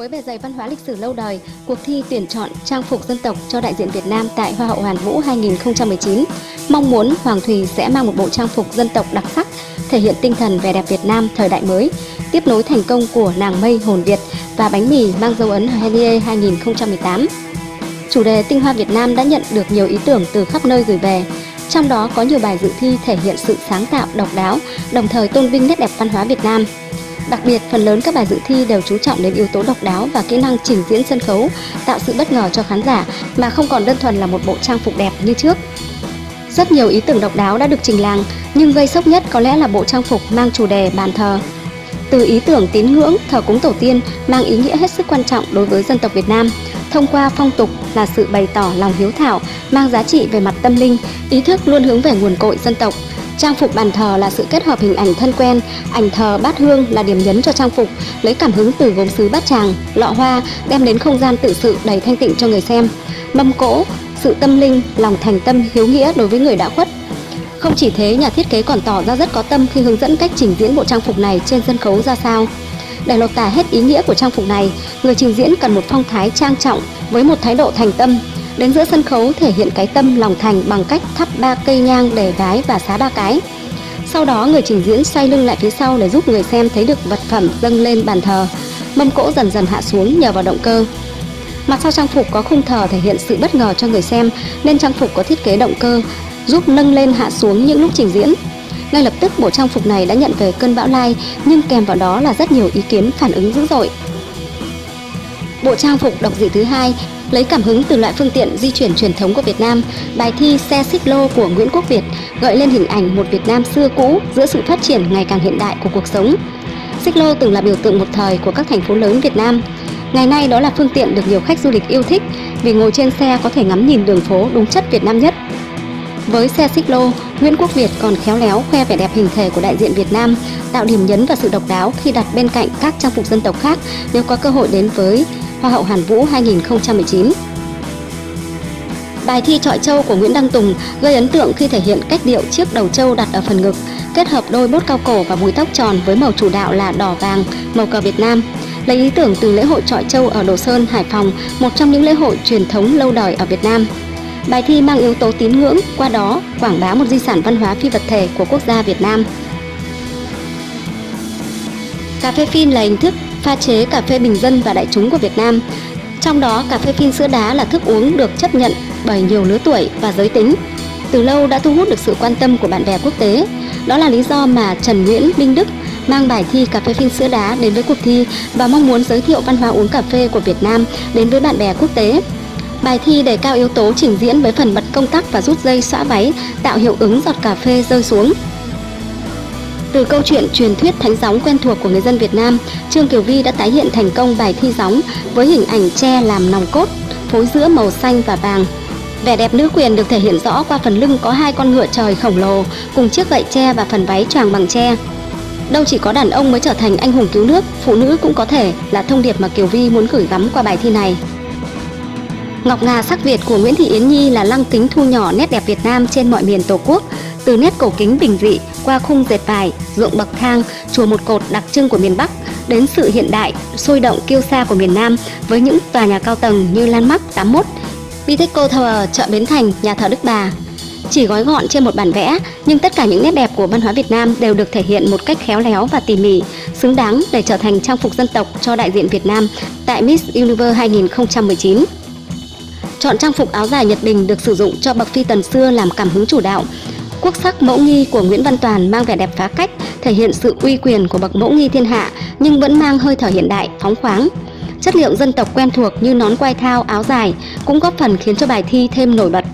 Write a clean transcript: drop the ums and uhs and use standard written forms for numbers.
Với bề dày văn hóa lịch sử lâu đời, cuộc thi tuyển chọn trang phục dân tộc cho đại diện Việt Nam tại Hoa hậu Hoàn Vũ 2019 mong muốn Hoàng Thùy sẽ mang một bộ trang phục dân tộc đặc sắc, thể hiện tinh thần vẻ đẹp Việt Nam thời đại mới, tiếp nối thành công của nàng mây hồn Việt và bánh mì mang dấu ấn Henie 2018. Chủ đề Tinh hoa Việt Nam đã nhận được nhiều ý tưởng từ khắp nơi gửi về, trong đó có nhiều bài dự thi thể hiện sự sáng tạo độc đáo, đồng thời tôn vinh nét đẹp văn hóa Việt Nam. Đặc biệt, phần lớn các bài dự thi đều chú trọng đến yếu tố độc đáo và kỹ năng trình diễn sân khấu, tạo sự bất ngờ cho khán giả mà không còn đơn thuần là một bộ trang phục đẹp như trước. Rất nhiều ý tưởng độc đáo đã được trình làng, nhưng gây sốc nhất có lẽ là bộ trang phục mang chủ đề bàn thờ. Từ ý tưởng tín ngưỡng, thờ cúng tổ tiên mang ý nghĩa hết sức quan trọng đối với dân tộc Việt Nam, thông qua phong tục là sự bày tỏ lòng hiếu thảo, mang giá trị về mặt tâm linh, ý thức luôn hướng về nguồn cội dân tộc. Trang phục bàn thờ là sự kết hợp hình ảnh thân quen, ảnh thờ bát hương là điểm nhấn cho trang phục, lấy cảm hứng từ gốm sứ Bát Tràng, lọ hoa đem đến không gian tự sự đầy thanh tịnh cho người xem. Mâm cỗ, sự tâm linh, lòng thành tâm hiếu nghĩa đối với người đã khuất. Không chỉ thế, nhà thiết kế còn tỏ ra rất có tâm khi hướng dẫn cách trình diễn bộ trang phục này trên sân khấu ra sao. Để lột tả hết ý nghĩa của trang phục này, người trình diễn cần một phong thái trang trọng với một thái độ thành tâm. Đến giữa sân khấu thể hiện cái tâm lòng thành bằng cách thắp 3 cây nhang để vái và xá 3 cái. Sau đó người trình diễn xoay lưng lại phía sau để giúp người xem thấy được vật phẩm dâng lên bàn thờ. Mâm cỗ dần dần hạ xuống nhờ vào động cơ. Mặt sau trang phục có khung thờ thể hiện sự bất ngờ cho người xem, nên trang phục có thiết kế động cơ giúp nâng lên hạ xuống những lúc trình diễn. Ngay lập tức bộ trang phục này đã nhận về cơn bão like, nhưng kèm vào đó là rất nhiều ý kiến phản ứng dữ dội. Bộ trang phục độc dị thứ hai lấy cảm hứng từ loại phương tiện di chuyển truyền thống của Việt Nam. Bài thi xe xích lô của Nguyễn Quốc Việt gợi lên hình ảnh một Việt Nam xưa cũ giữa sự phát triển ngày càng hiện đại của cuộc sống. Xích lô từng là biểu tượng một thời của các thành phố lớn Việt Nam. Ngày nay đó là phương tiện được nhiều khách du lịch yêu thích vì ngồi trên xe có thể ngắm nhìn đường phố đúng chất Việt Nam nhất. Với xe xích lô, Nguyễn Quốc Việt còn khéo léo khoe vẻ đẹp hình thể của đại diện Việt Nam, tạo điểm nhấn và sự độc đáo khi đặt bên cạnh các trang phục dân tộc khác nếu có cơ hội đến với Hoa hậu Hoàn Vũ 2019. Bài thi chọi trâu của Nguyễn Đăng Tùng gây ấn tượng khi thể hiện cách điệu chiếc đầu trâu đặt ở phần ngực, kết hợp đôi bốt cao cổ và búi tóc tròn với màu chủ đạo là đỏ vàng, màu cờ Việt Nam. Lấy ý tưởng từ lễ hội chọi trâu ở Đồ Sơn, Hải Phòng, một trong những lễ hội truyền thống lâu đời ở Việt Nam. Bài thi mang yếu tố tín ngưỡng, qua đó quảng bá một di sản văn hóa phi vật thể của quốc gia Việt Nam. Cà phê phin là hình thức pha chế cà phê bình dân và đại chúng của Việt Nam. Trong đó, cà phê phin sữa đá là thức uống được chấp nhận bởi nhiều lứa tuổi và giới tính. Từ lâu đã thu hút được sự quan tâm của bạn bè quốc tế. Đó là lý do mà Trần Nguyễn Minh Đức mang bài thi cà phê phin sữa đá đến với cuộc thi và mong muốn giới thiệu văn hóa uống cà phê của Việt Nam đến với bạn bè quốc tế. Bài thi đề cao yếu tố trình diễn với phần bật công tắc và rút dây xõa váy, tạo hiệu ứng giọt cà phê rơi xuống. Từ câu chuyện truyền thuyết thánh gióng quen thuộc của người dân Việt Nam, Trương Kiều Vi đã tái hiện thành công bài thi gióng với hình ảnh tre làm nòng cốt, phối giữa màu xanh và vàng. Vẻ đẹp nữ quyền được thể hiện rõ qua phần lưng có 2 con ngựa trời khổng lồ cùng chiếc gậy tre và phần váy choàng bằng tre. Đâu chỉ có đàn ông mới trở thành anh hùng cứu nước, phụ nữ cũng có thể là thông điệp mà Kiều Vi muốn gửi gắm qua bài thi này. Ngọc ngà sắc Việt của Nguyễn Thị Yến Nhi là lăng kính thu nhỏ nét đẹp Việt Nam trên mọi miền Tổ quốc, từ nét cổ kính bình dị qua khung dệt vải, ruộng bậc thang, chùa một cột đặc trưng của miền Bắc, đến sự hiện đại, sôi động kiêu sa của miền Nam với những tòa nhà cao tầng như Landmark 81, Bitexco Tower, chợ Bến Thành, nhà thờ Đức Bà. Chỉ gói gọn trên một bản vẽ, nhưng tất cả những nét đẹp của văn hóa Việt Nam đều được thể hiện một cách khéo léo và tỉ mỉ, xứng đáng để trở thành trang phục dân tộc cho đại diện Việt Nam tại Miss Universe 2019. Chọn trang phục áo dài Nhật Bình được sử dụng cho bậc phi tần xưa làm cảm hứng chủ đạo. Quốc sắc mẫu nghi của Nguyễn Văn Toàn mang vẻ đẹp phá cách, thể hiện sự uy quyền của bậc mẫu nghi thiên hạ nhưng vẫn mang hơi thở hiện đại, phóng khoáng. Chất liệu dân tộc quen thuộc như nón quai thao, áo dài cũng góp phần khiến cho bài thi thêm nổi bật.